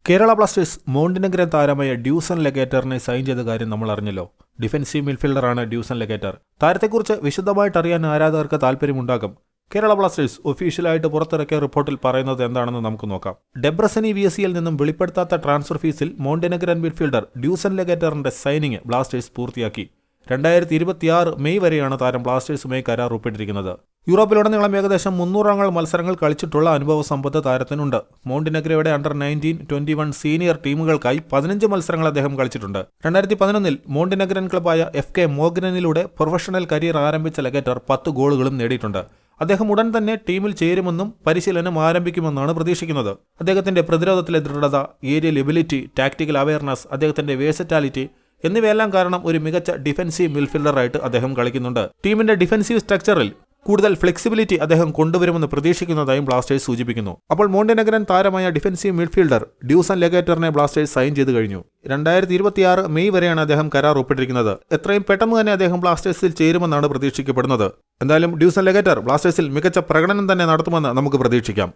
Kerala Blasters മോണ്ടിനെഗ്രൻ താരമായ ഡ്യൂസൺ ലെഗേറ്ററിനെ sign ചെയ്ത കാര്യം നമ്മൾ അറിഞ്ഞല്ലോ. ഡിഫൻസീവ് മിഡ്ഫീൽഡറാണ് ഡ്യൂസൺ ലെഗേറ്റർ. താരത്തെക്കുറിച്ച് വിശദമായിട്ട് അറിയാൻ ആരാധകർക്ക് താല്പര്യമുണ്ടാകും. കേരള ബ്ലാസ്റ്റേഴ്സ് ഒഫീഷ്യലായിട്ട് പുറത്തിറക്കിയ റിപ്പോർട്ടിൽ പറയുന്നത് എന്താണെന്ന് നമുക്ക് നോക്കാം. ഡെബ്രസനി VSCയിൽ നിന്നും വെളിപ്പെടുത്താത്ത ട്രാൻസ്ഫർ ഫീസിൽ മോണ്ടിനെഗ്രൻ മിഡ്ഫീൽഡർ ഡ്യൂസൺ ലെഗേറ്ററിന്റെ സൈനിങ് ബ്ലാസ്റ്റേഴ്സ് പൂർത്തിയാക്കി. 2026 മെയ് വരെയാണ് താരം ബ്ലാസ്റ്റേഴ്സുമായി കരാർ ഒപ്പിട്ടിരിക്കുന്നത്. യൂറോപ്പിലുടനീളം ഏകദേശം 300 മത്സരങ്ങൾ കളിച്ചിട്ടുള്ള അനുഭവ സമ്പത്ത് താരത്തിനുണ്ട്. മോണ്ടിനെഗ്രയുടെ അണ്ടർ 19, 21 സീനിയർ ടീമുകൾക്കായി 15 മത്സരങ്ങൾ അദ്ദേഹം കളിച്ചിട്ടുണ്ട്. 2011 മോണ്ടിനെഗ്രൻ ക്ലബായ FK മോഗ്രനിലൂടെ പ്രൊഫഷണൽ കരിയർ ആരംഭിച്ച ലെഗേറ്റർ 10 ഗോളുകളും നേടിയിട്ടുണ്ട്. അദ്ദേഹം ഉടൻ തന്നെ ടീമിൽ ചേരുമെന്നും പരിശീലനം ആരംഭിക്കുമെന്നാണ് പ്രതീക്ഷിക്കുന്നത്. അദ്ദേഹത്തിന്റെ പ്രതിരോധത്തിലെ ദൃഢത, ഏരിയൽ എബിലിറ്റി, ടാക്ടിക്കൽ അവയർനെസ്, അദ്ദേഹത്തിന്റെ വേഴ്സറ്റാലിറ്റി എന്നിവയെല്ലാം കാരണം ഒരു മികച്ച ഡിഫൻസീവ് മിഡ്ഫീൽഡറായിട്ട് അദ്ദേഹം കളിക്കുന്നുണ്ട്. ടീമിന്റെ ഡിഫൻസീവ് സ്ട്രക്ചറിൽ കൂടുതൽ ഫ്ലെക്സിബിലിറ്റി അദ്ദേഹം കൊണ്ടുവരുമെന്ന് പ്രതീക്ഷിക്കുന്നതായും ബ്ലാസ്റ്റേഴ്സ് സൂചിപ്പിക്കുന്നു. അപ്പോൾ മോണ്ടിനെഗ്രൻ താരമായ ഡിഫൻസീവ് മിഡ്ഫീൽഡർ ഡ്യൂസൺ ലെഗേറ്ററിനെ ബ്ലാസ്റ്റേഴ്സ് സൈൻ ചെയ്ത് കഴിഞ്ഞു. 2026 മെയ് വരെയാണ് അദ്ദേഹം കരാർ ഒപ്പിട്ടിരിക്കുന്നത്. എത്രയും പെട്ടെന്ന് തന്നെ അദ്ദേഹം ബ്ലാസ്റ്റേഴ്സിൽ ചേരുമെന്നാണ് പ്രതീക്ഷിക്കപ്പെടുന്നത്. എന്തായാലും ഡ്യൂസൺ ലെഗേറ്റർ ബ്ലാസ്റ്റേഴ്സിൽ മികച്ച പ്രകടനം തന്നെ നടത്തുമെന്ന് നമുക്ക് പ്രതീക്ഷിക്കാം.